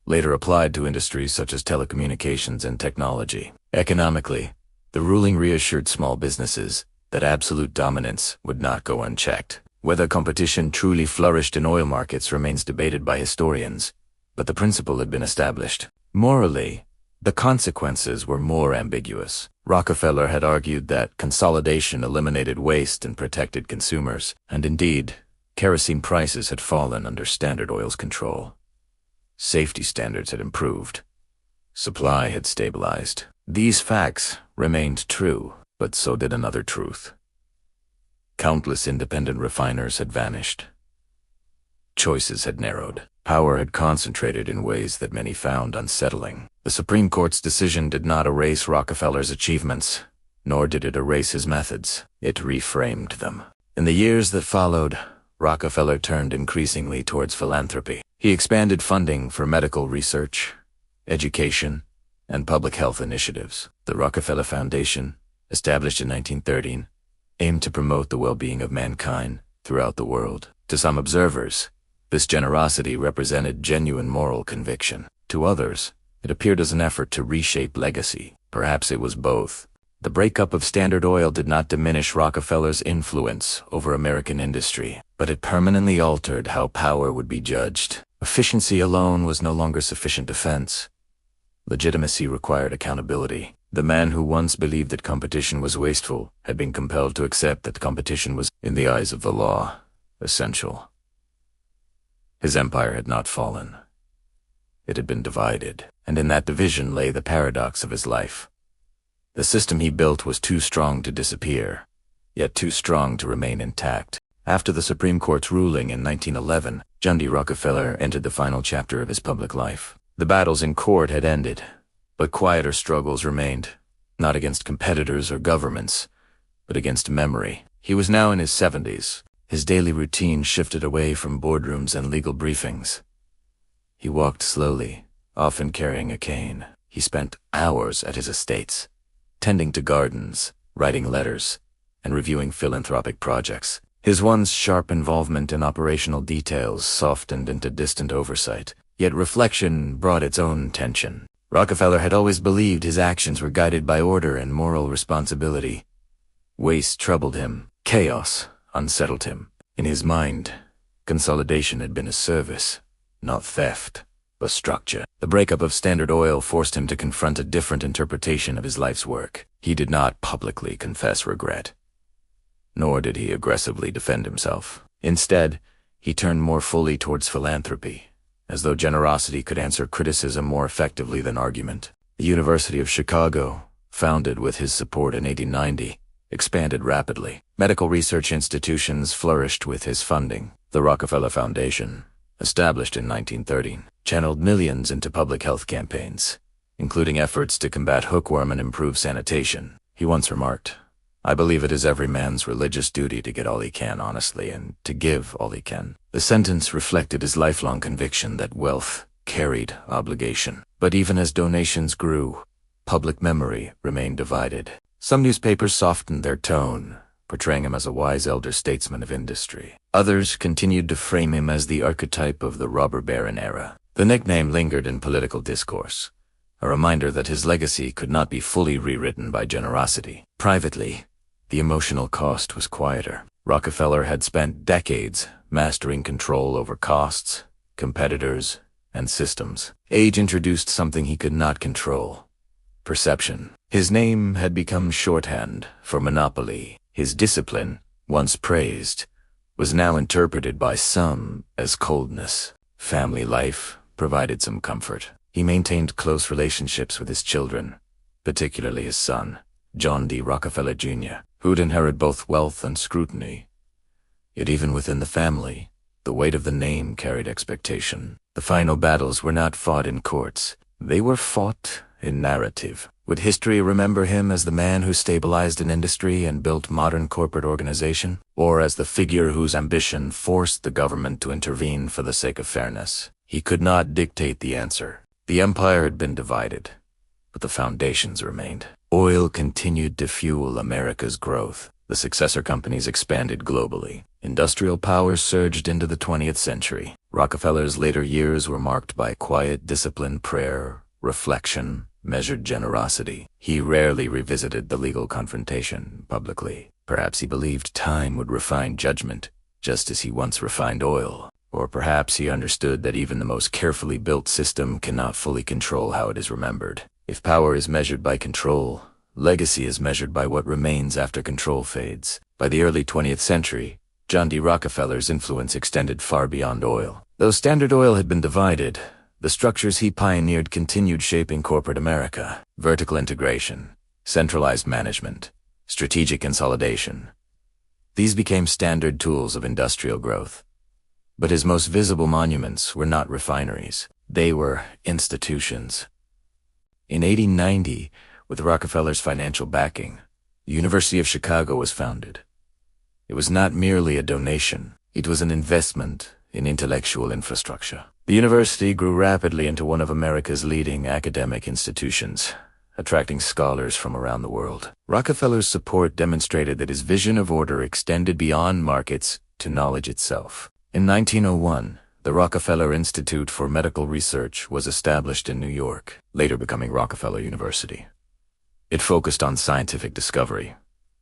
later applied to industries such as telecommunications and technology. Economically, the ruling reassured small businesses that absolute dominance would not go unchecked. Whether competition truly flourished in oil markets remains debated by historians, but the principle had been established. Morally, the consequences were more ambiguous. Rockefeller had argued that consolidation eliminated waste and protected consumers, and indeed, kerosene prices had fallen under Standard Oil's control. Safety standards had improved. Supply had stabilized. These facts remained true, but so did another truth. Countless independent refiners had vanished. Choices had narrowed. Power had concentrated in ways that many found unsettling. The Supreme Court's decision did not erase Rockefeller's achievements, nor did it erase his methods. It reframed them. In the years that followed, Rockefeller turned increasingly towards philanthropy. He expanded funding for medical research, education, and public health initiatives. The Rockefeller Foundation, established in 1913, aimed to promote the well-being of mankind throughout the world. To some observers, this generosity represented genuine moral conviction. To others, it appeared as an effort to reshape legacy. Perhaps it was both. The breakup of Standard Oil did not diminish Rockefeller's influence over American industry, but it permanently altered how power would be judged. Efficiency alone was no longer sufficient defense. Legitimacy required accountability. The man who once believed that competition was wasteful had been compelled to accept that competition was, in the eyes of the law, essential. His empire had not fallen. It had been divided, and in that division lay the paradox of his life. The system he built was too strong to disappear, yet too strong to remain intact. After the Supreme Court's ruling in 1911, John D. Rockefeller entered the final chapter of his public life. The battles in court had ended, but quieter struggles remained, not against competitors or governments, but against memory. He was now in his 70s. His daily routine shifted away from boardrooms and legal briefings. He walked slowly, often carrying a cane. He spent hours at his estates, tending to gardens, writing letters, and reviewing philanthropic projects. His once sharp involvement in operational details softened into distant oversight, yet reflection brought its own tension. Rockefeller had always believed his actions were guided by order and moral responsibility. Waste troubled him. Chaos unsettled him. In his mind, consolidation had been a service, not theft, but structure. The breakup of Standard Oil forced him to confront a different interpretation of his life's work. He did not publicly confess regret, nor did he aggressively defend himself. Instead, he turned more fully towards philanthropy, as though generosity could answer criticism more effectively than argument. The University of Chicago, founded with his support in 1890, expanded rapidly. Medical research institutions flourished with his funding. The Rockefeller Foundation, established in 1930, channeled millions into public health campaigns, including efforts to combat hookworm and improve sanitation. He once remarked, "I believe it is every man's religious duty to get all he can honestly and to give all he can." The sentence reflected his lifelong conviction that wealth carried obligation. But even as donations grew, public memory remained divided. Some newspapers softened their tone, portraying him as a wise elder statesman of industry. Others continued to frame him as the archetype of the robber baron era. The nickname lingered in political discourse, a reminder that his legacy could not be fully rewritten by generosity. Privately, the emotional cost was quieter. Rockefeller had spent decades mastering control over costs, competitors, and systems. Age introduced something he could not control: perception. His name had become shorthand for monopoly. His discipline, once praised, was now interpreted by some as coldness. Family life provided some comfort. He maintained close relationships with his children, particularly his son, John D. Rockefeller Jr., who'd inherit both wealth and scrutiny. Yet even within the family, the weight of the name carried expectation. The final battles were not fought in courts. They were fought in narrative. Would history remember him as the man who stabilized an industry and built modern corporate organization, or as the figure whose ambition forced the government to intervene for the sake of fairness? He could not dictate the answer. The empire had been divided, but the foundations remained. Oil continued to fuel America's growth. The successor companies expanded globally. Industrial power surged into the 20th century. Rockefeller's later years were marked by quiet discipline, prayer, reflection, measured generosity. He rarely revisited the legal confrontation publicly. Perhaps he believed time would refine judgment, just as he once refined oil. Or perhaps he understood that even the most carefully built system cannot fully control how it is remembered. If power is measured by control, legacy is measured by what remains after control fades. By the early 20th century, John D. Rockefeller's influence extended far beyond oil. Though Standard Oil had been divided, the structures he pioneered continued shaping corporate America. Vertical integration, centralized management, strategic consolidation. These became standard tools of industrial growth. But his most visible monuments were not refineries. They were institutions. In 1890, with Rockefeller's financial backing, the University of Chicago was founded. It was not merely a donation. It was an investment in intellectual infrastructure. The university grew rapidly into one of America's leading academic institutions, attracting scholars from around the world. Rockefeller's support demonstrated that his vision of order extended beyond markets to knowledge itself. In 1901, the Rockefeller Institute for Medical Research was established in New York, later becoming Rockefeller University. It focused on scientific discovery,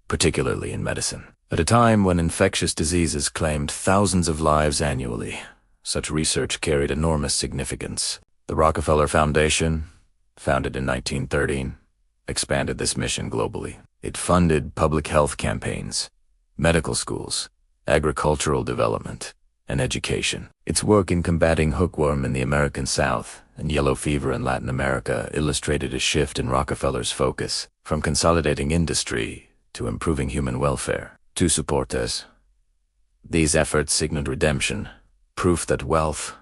particularly in medicine. At a time when infectious diseases claimed thousands of lives annually, such research carried enormous significance. The Rockefeller Foundation, founded in 1913, expanded this mission globally. It funded public health campaigns, medical schools, agricultural development, and education. Its work in combating hookworm in the American South and yellow fever in Latin America illustrated a shift in Rockefeller's focus from consolidating industry to improving human welfare. To supporters, these efforts signaled redemption, proof that wealth,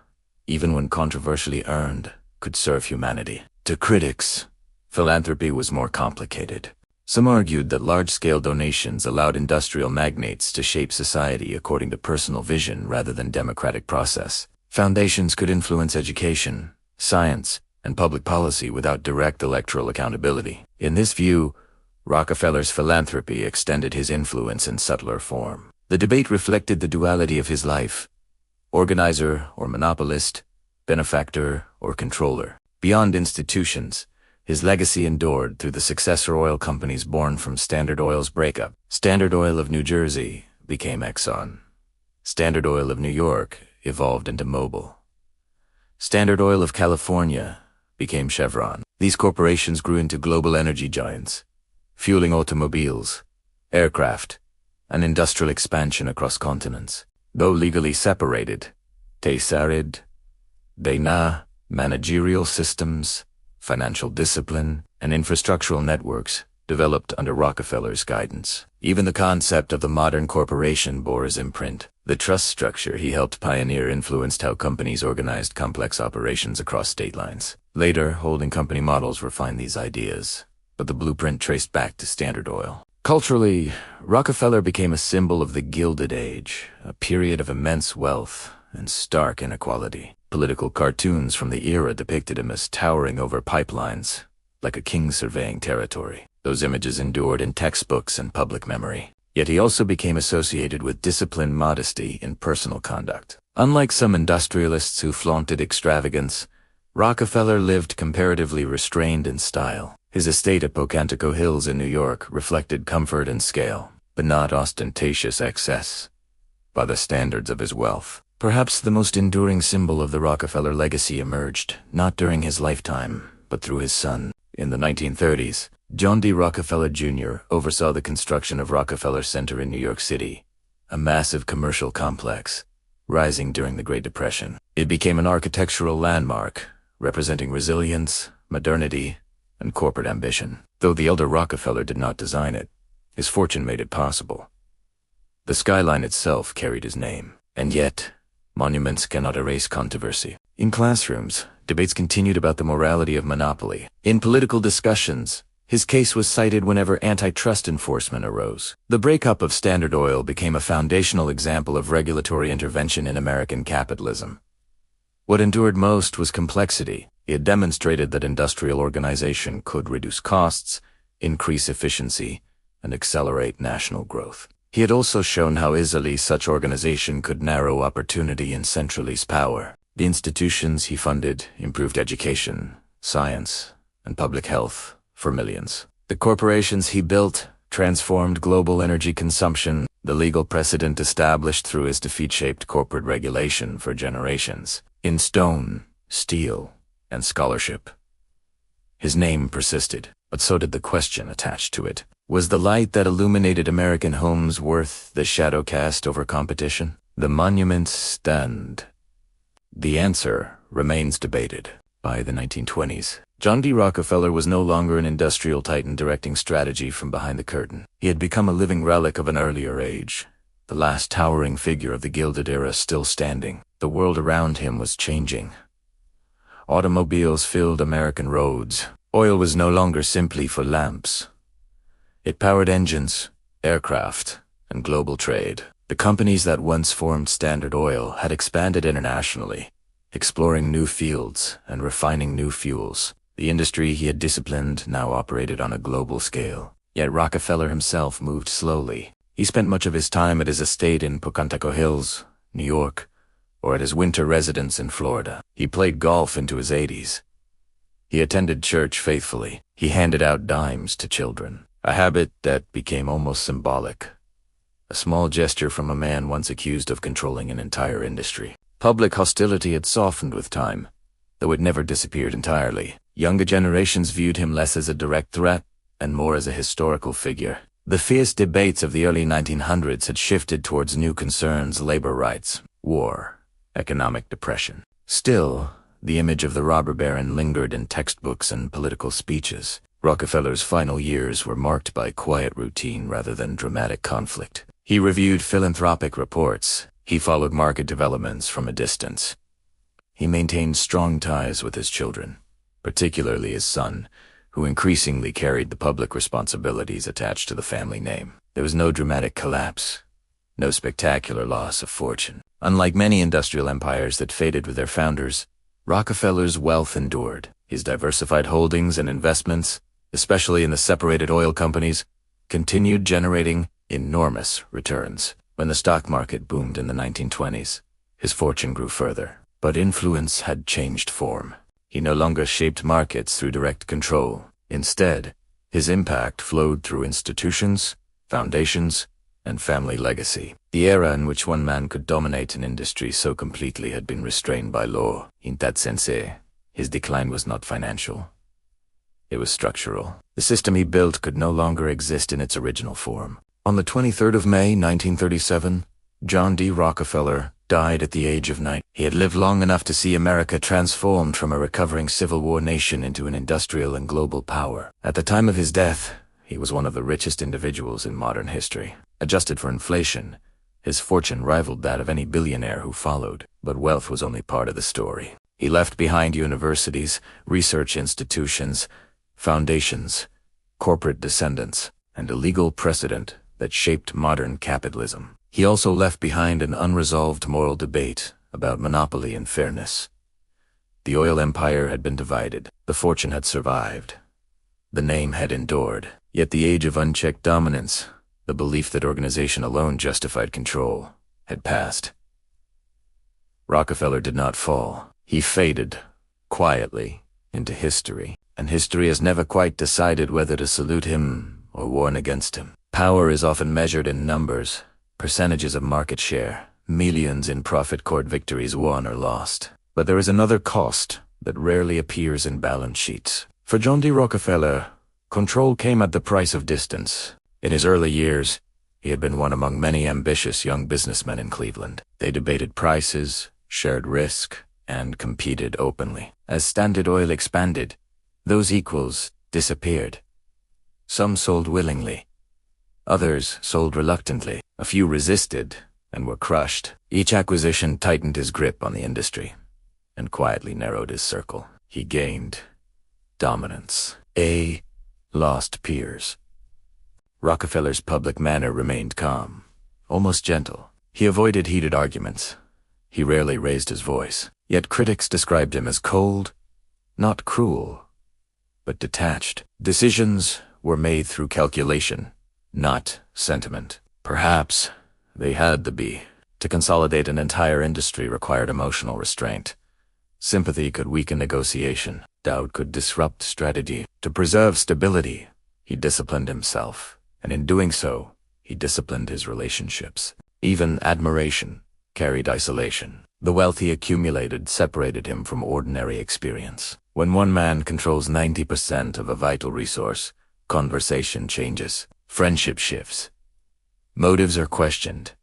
even when controversially earned, could serve humanity. To critics, philanthropy was more complicated. Some argued that large-scale donations allowed industrial magnates to shape society according to personal vision rather than democratic process. Foundations could influence education, science, and public policy without direct electoral accountability. In this view, Rockefeller's philanthropy extended his influence in subtler form. The debate reflected the duality of his life: organizer or monopolist, benefactor or controller. Beyond institutions, his legacy endured through the successor oil companies born from Standard Oil's breakup. Standard Oil of New Jersey became Exxon. Standard Oil of New York evolved into Mobil. Standard Oil of California became Chevron. These corporations grew into global energy giants, fueling automobiles, aircraft, and industrial expansion across continents. Though legally separated, Tessarid, Dana, managerial systems, financial discipline, and infrastructural networks developed under Rockefeller's guidance. Even the concept of the modern corporation bore his imprint. The trust structure he helped pioneer influenced how companies organized complex operations across state lines. Later, holding company models refined these ideas, but the blueprint traced back to Standard Oil. Culturally, Rockefeller became a symbol of the Gilded Age, a period of immense wealth and stark inequality. Political cartoons from the era depicted him as towering over pipelines, like a king surveying territory. Those images endured in textbooks and public memory. Yet he also became associated with disciplined modesty in personal conduct. Unlike some industrialists who flaunted extravagance, Rockefeller lived comparatively restrained in style. His estate at Pocantico Hills in New York reflected comfort and scale, but not ostentatious excess, by the standards of his wealth. Perhaps the most enduring symbol of the Rockefeller legacy emerged, not during his lifetime, but through his son. In the 1930s, John D. Rockefeller Jr. oversaw the construction of Rockefeller Center in New York City, a massive commercial complex, rising during the Great Depression. It became an architectural landmark, representing resilience, modernity, and corporate ambition. Though the elder Rockefeller did not design it, his fortune made it possible. The skyline itself carried his name. And yet, monuments cannot erase controversy. In classrooms, debates continued about the morality of monopoly. In political discussions, his case was cited whenever antitrust enforcement arose. The breakup of Standard Oil became a foundational example of regulatory intervention in American capitalism. What endured most was complexity. It demonstrated that industrial organization could reduce costs, increase efficiency, and accelerate national growth. He had also shown how easily such organization could narrow opportunity and centralize power. The institutions he funded improved education, science, and public health for millions. The corporations he built transformed global energy consumption, the legal precedent established through his defeat-shaped corporate regulation for generations. In stone, steel, and scholarship, his name persisted, but so did the question attached to it. Was the light that illuminated American homes worth the shadow cast over competition? The monuments stand. The answer remains debated. By the 1920s, John D. Rockefeller was no longer an industrial titan directing strategy from behind the curtain. He had become a living relic of an earlier age, the last towering figure of the Gilded Era still standing. The world around him was changing. Automobiles filled American roads. Oil was no longer simply for lamps. It powered engines, aircraft, and global trade. The companies that once formed Standard Oil had expanded internationally, exploring new fields and refining new fuels. The industry he had disciplined now operated on a global scale. Yet Rockefeller himself moved slowly. He spent much of his time at his estate in Pocantico Hills, New York, or at his winter residence in Florida. He played golf into his 80s. He attended church faithfully. He handed out dimes to children, a habit that became almost symbolic. A small gesture from a man once accused of controlling an entire industry. Public hostility had softened with time, though it never disappeared entirely. Younger generations viewed him less as a direct threat and more as a historical figure. The fierce debates of the early 1900s had shifted towards new concerns: labor rights, war, economic depression. Still, the image of the robber baron lingered in textbooks and political speeches. Rockefeller's final years were marked by quiet routine rather than dramatic conflict. He reviewed philanthropic reports. He followed market developments from a distance. He maintained strong ties with his children, particularly his son, who increasingly carried the public responsibilities attached to the family name. There was no dramatic collapse, no spectacular loss of fortune. Unlike many industrial empires that faded with their founders, Rockefeller's wealth endured. His diversified holdings and investments, especially in the separated oil companies, continued generating enormous returns. When the stock market boomed in the 1920s, his fortune grew further. But influence had changed form. He no longer shaped markets through direct control. Instead, his impact flowed through institutions, foundations, and family legacy. The era in which one man could dominate an industry so completely had been restrained by law. In that sense, his decline was not financial. It was structural. The system he built could no longer exist in its original form. On the 23rd of May, 1937, John D. Rockefeller died at the age of 90. He had lived long enough to see America transformed from a recovering Civil War nation into an industrial and global power. At the time of his death, he was one of the richest individuals in modern history. Adjusted for inflation, his fortune rivaled that of any billionaire who followed. But wealth was only part of the story. He left behind universities, research institutions, foundations, corporate descendants, and a legal precedent that shaped modern capitalism. He also left behind an unresolved moral debate about monopoly and fairness. The oil empire had been divided. The fortune had survived. The name had endured. Yet the age of unchecked dominance, the belief that organization alone justified control, had passed. Rockefeller did not fall. He faded, quietly, into history, and history has never quite decided whether to salute him or warn against him. Power is often measured in numbers, percentages of market share, millions in profit court victories won or lost. But there is another cost that rarely appears in balance sheets. For John D. Rockefeller, control came at the price of distance. In his early years, he had been one among many ambitious young businessmen in Cleveland. They debated prices, shared risk, and competed openly. As Standard Oil expanded, those equals disappeared. Some sold willingly. Others sold reluctantly. A few resisted and were crushed. Each acquisition tightened his grip on the industry and quietly narrowed his circle. He gained dominance. Lost peers. Rockefeller's public manner remained calm, almost gentle. He avoided heated arguments. He rarely raised his voice. Yet critics described him as cold, not cruel, but detached. Decisions were made through calculation, not sentiment. Perhaps they had to be. To consolidate an entire industry required emotional restraint. Sympathy could weaken negotiation. Doubt could disrupt strategy. To preserve stability, he disciplined himself, and in doing so, he disciplined his relationships. Even admiration carried isolation. The wealth he accumulated separated him from ordinary experience. When one man controls 90% of a vital resource, conversation changes, friendship shifts, motives are questioned,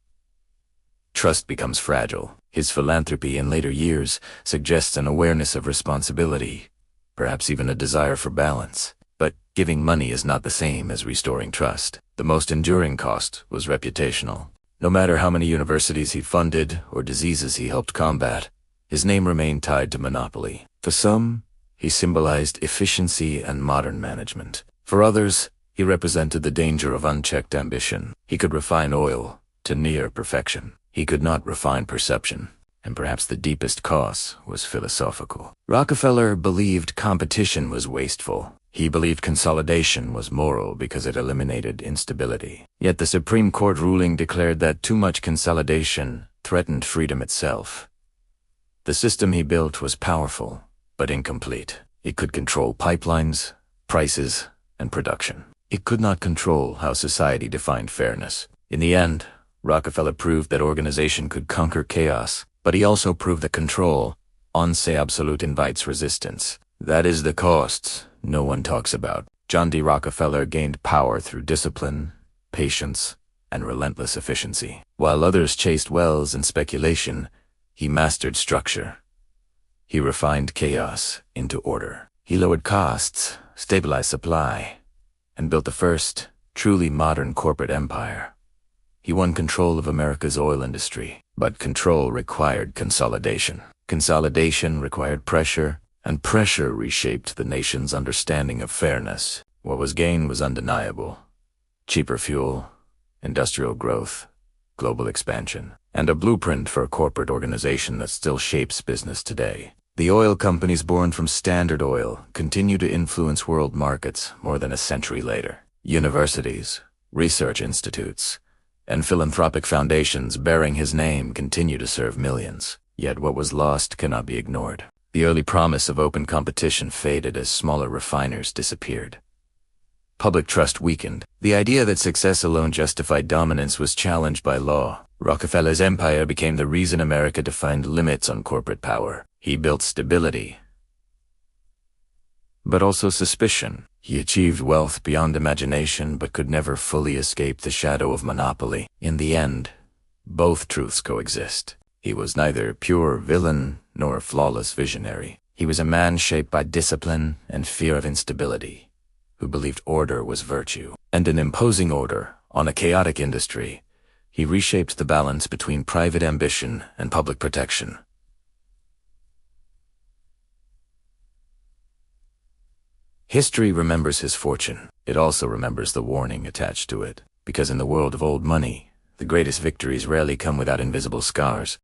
trust becomes fragile. His philanthropy in later years suggests an awareness of responsibility, perhaps even a desire for balance. But giving money is not the same as restoring trust. The most enduring cost was reputational. No matter how many universities he funded or diseases he helped combat, his name remained tied to monopoly. For some, he symbolized efficiency and modern management. For others, he represented the danger of unchecked ambition. He could refine oil to near perfection. He could not refine perception, and perhaps the deepest cause was philosophical. Rockefeller believed competition was wasteful. He believed consolidation was moral because it eliminated instability. Yet the Supreme Court ruling declared that too much consolidation threatened freedom itself. The system he built was powerful, but incomplete. It could control pipelines, prices, and production. It could not control how society defined fairness. In the end, Rockefeller proved that organization could conquer chaos, but he also proved that control, en se absolute, invites resistance. That is the costs no one talks about. John D. Rockefeller gained power through discipline, patience, and relentless efficiency. While others chased wells and speculation, he mastered structure. He refined chaos into order. He lowered costs, stabilized supply, and built the first, truly modern corporate empire. He won control of America's oil industry, but control required consolidation. Consolidation required pressure, and pressure reshaped the nation's understanding of fairness. What was gained was undeniable. Cheaper fuel, industrial growth, global expansion, and a blueprint for a corporate organization that still shapes business today. The oil companies born from Standard Oil continue to influence world markets more than a century later. Universities, research institutes, and philanthropic foundations bearing his name continue to serve millions. Yet what was lost cannot be ignored. The early promise of open competition faded as smaller refiners disappeared. Public trust weakened. The idea that success alone justified dominance was challenged by law. Rockefeller's empire became the reason America defined limits on corporate power. He built stability, but also suspicion. He achieved wealth beyond imagination but could never fully escape the shadow of monopoly. In the end, both truths coexist. He was neither pure villain nor flawless visionary. He was a man shaped by discipline and fear of instability, who believed order was virtue. And an imposing order on a chaotic industry, he reshaped the balance between private ambition and public protection. History remembers his fortune. It also remembers the warning attached to it. Because in the world of old money, the greatest victories rarely come without invisible scars.